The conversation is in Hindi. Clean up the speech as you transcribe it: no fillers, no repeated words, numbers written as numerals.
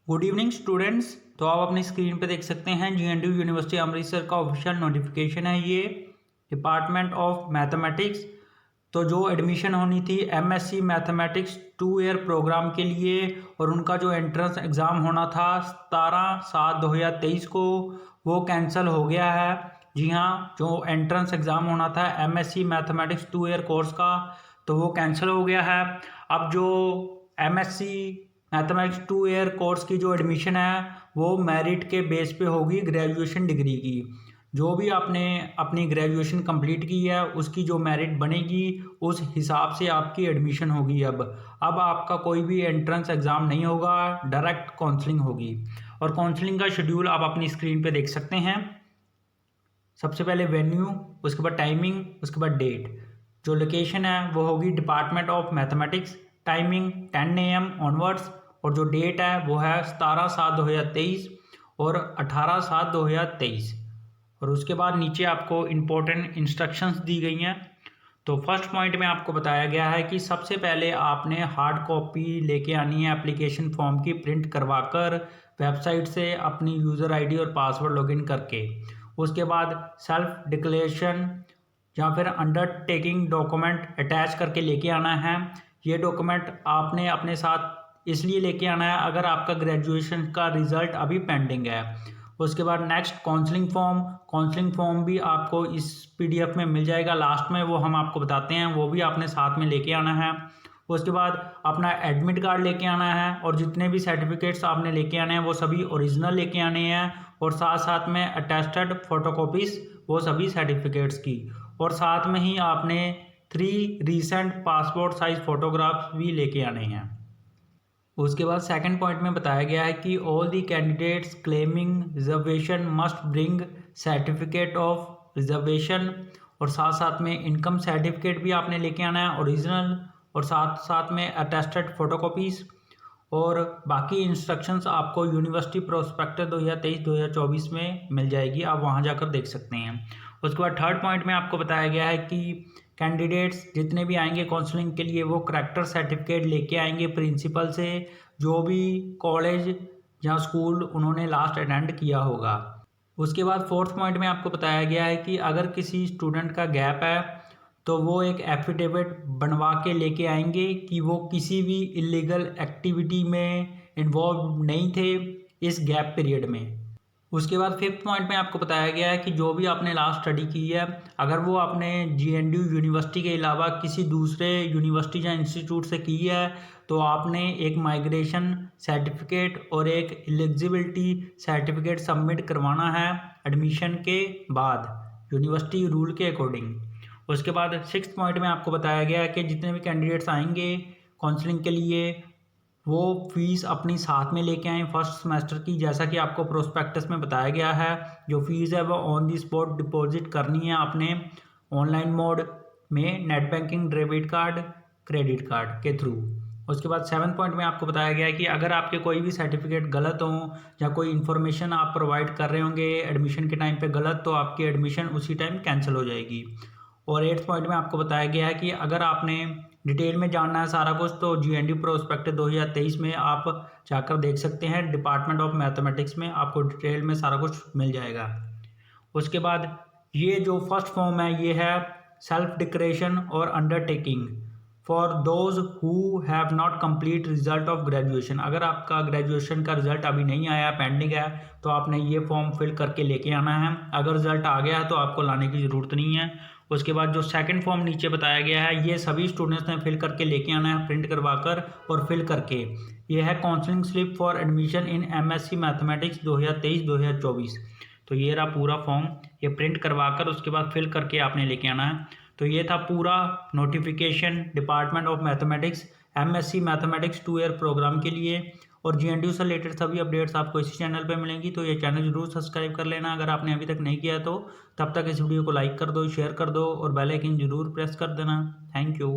Good evening students. तो आप अपनी स्क्रीन पे देख सकते हैं जीएनडयू यूनिवर्सिटी अमृतसर का ऑफिशियल नोटिफिकेशन है ये डिपार्टमेंट ऑफ मैथमेटिक्स। तो जो एडमिशन होनी थी एमएससी मैथमेटिक्स 2 ईयर प्रोग्राम के लिए और उनका जो एंट्रेंस एग्ज़ाम होना था 17/7/2023 को वो कैंसिल हो गया है। जी हाँ, जो एंट्रेंस एग्ज़ाम होना था एमएससी मैथमेटिक्स 2 ईयर कोर्स का तो वो कैंसिल हो गया है। अब जो एमएससी मैथमेटिक्स 2 ईयर कोर्स की जो एडमिशन है वो मेरिट के बेस पे होगी ग्रेजुएशन डिग्री की। जो भी आपने अपनी ग्रेजुएशन कंप्लीट की है उसकी जो मेरिट बनेगी उस हिसाब से आपकी एडमिशन होगी। अब आपका कोई भी एंट्रेंस एग्ज़ाम नहीं होगा, डायरेक्ट काउंसलिंग होगी। और काउंसलिंग का शेड्यूल आप अपनी स्क्रीन पे देख सकते हैं। सबसे पहले वेन्यू, उसके बाद टाइमिंग, उसके बाद डेट। जो लोकेशन है वो होगी department of mathematics, timing 10 AM onwards, और जो डेट है वो है 17/7/2023 और 18/7/2023। और उसके बाद नीचे आपको इम्पोर्टेंट इंस्ट्रक्शंस दी गई हैं। तो फर्स्ट पॉइंट में आपको बताया गया है कि सबसे पहले आपने हार्ड कॉपी लेके आनी है एप्लीकेशन फॉर्म की, प्रिंट करवाकर वेबसाइट से अपनी यूज़र आईडी और पासवर्ड लॉगिन करके। उसके बाद सेल्फ डिक्लेरेशन या फिर अंडरटेकिंग डॉक्यूमेंट अटैच करके लेके आना है। ये डॉक्यूमेंट आपने अपने साथ इसलिए लेके आना है अगर आपका ग्रेजुएशन का रिज़ल्ट अभी पेंडिंग है। उसके बाद नेक्स्ट काउंसलिंग फॉर्म भी आपको इस पीडीएफ में मिल जाएगा, लास्ट में वो हम आपको बताते हैं, वो भी आपने साथ में लेके आना है। उसके बाद अपना एडमिट कार्ड लेके आना है और जितने भी सर्टिफिकेट्स आपने लेके आने हैं वो सभी ओरिजिनल लेके आने हैं, और साथ साथ में अटेस्टेड फोटोकॉपीज़ वो सभी सर्टिफिकेट्स की। और साथ में ही आपने 3 रीसेंट पासपोर्ट साइज फ़ोटोग्राफ्स भी लेके आने हैं। उसके बाद सेकंड पॉइंट में बताया गया है कि all the candidates claiming reservation must bring certificate of reservation, और साथ साथ में इनकम सर्टिफिकेट भी आपने लेके आना है ओरिजिनल, और साथ साथ में अटेस्टेड फोटोकॉपीज़। और बाकी इंस्ट्रक्शंस आपको यूनिवर्सिटी प्रोस्पेक्टस 2023-2024 में मिल जाएगी, आप वहां जाकर देख सकते हैं। उसके बाद थर्ड पॉइंट में आपको बताया गया है कि कैंडिडेट्स जितने भी आएंगे काउंसलिंग के लिए वो करैक्टर सर्टिफिकेट लेके आएंगे प्रिंसिपल से, जो भी कॉलेज या स्कूल उन्होंने लास्ट अटेंड किया होगा। उसके बाद फोर्थ पॉइंट में आपको बताया गया है कि अगर किसी स्टूडेंट का गैप है तो वो एक एफिडेविट बनवा के लेके आएंगे कि वो किसी भी इलीगल एक्टिविटी में इन्वॉल्व नहीं थे इस गैप पीरियड में। उसके बाद फिफ्थ पॉइंट में आपको बताया गया है कि जो भी आपने लास्ट स्टडी की है अगर वो आपने जीएनडयू यूनिवर्सिटी के अलावा किसी दूसरे यूनिवर्सिटी या इंस्टीट्यूट से की है तो आपने एक माइग्रेशन सर्टिफिकेट और एक एलिजिबिलिटी सर्टिफिकेट सबमिट करवाना है एडमिशन के बाद यूनिवर्सिटी रूल के अकॉर्डिंग। उसके बाद सिक्स्थ पॉइंट में आपको बताया गया है कि जितने भी कैंडिडेट्स आएंगे काउंसलिंग के लिए वो फीस अपनी साथ में लेके आएँ फर्स्ट सेमेस्टर की, जैसा कि आपको प्रोस्पेक्टस में बताया गया है। जो फीस है वो ऑन दी स्पॉट डिपॉजिट करनी है आपने ऑनलाइन मोड में net banking, debit card, credit card के थ्रू। उसके बाद सेवन्थ पॉइंट में आपको बताया गया है कि अगर आपके कोई भी सर्टिफिकेट गलत हों या कोई इन्फॉर्मेशन आप प्रोवाइड कर रहे होंगे एडमिशन के टाइम पे गलत, तो आपकी एडमिशन उसी टाइम कैंसिल हो जाएगी। और एट्थ पॉइंट में आपको बताया गया है कि अगर आपने डिटेल में जानना है सारा कुछ तो जीएनडयू प्रोस्पेक्टस 2023 में आप जाकर देख सकते हैं, डिपार्टमेंट ऑफ मैथमेटिक्स में आपको डिटेल में सारा कुछ मिल जाएगा। उसके बाद ये जो फर्स्ट फॉर्म है ये है सेल्फ डिक्लेरेशन और undertaking for those who have not complete result of graduation. अगर आपका ग्रेजुएशन का रिजल्ट अभी नहीं आया, पेंडिंग है, तो आपने ये फॉर्म फिल करके लेके आना है। अगर रिजल्ट आ गया है तो आपको लाने की ज़रूरत नहीं है। उसके बाद जो सेकंड फॉर्म नीचे बताया गया है ये सभी स्टूडेंट्स ने फिल करके लेके आना है प्रिंट करवाकर और फिल करके। ये है counselling slip for admission in MSc mathematics 2023-2024। तो ये रहा पूरा फॉर्म, ये प्रिंट करवाकर उसके बाद फिल करके आपने लेके आना है। तो ये था पूरा notification department of mathematics MSc mathematics 2 year programme के लिए। और जीएनडयू से रिलेटेड सभी अपडेट्स आपको इसी चैनल पे मिलेंगी, तो ये चैनल जरूर सब्सक्राइब कर लेना अगर आपने अभी तक नहीं किया तो। तब तक इस वीडियो को लाइक कर दो, शेयर कर दो और बेल आइकन जरूर प्रेस कर देना। Thank you.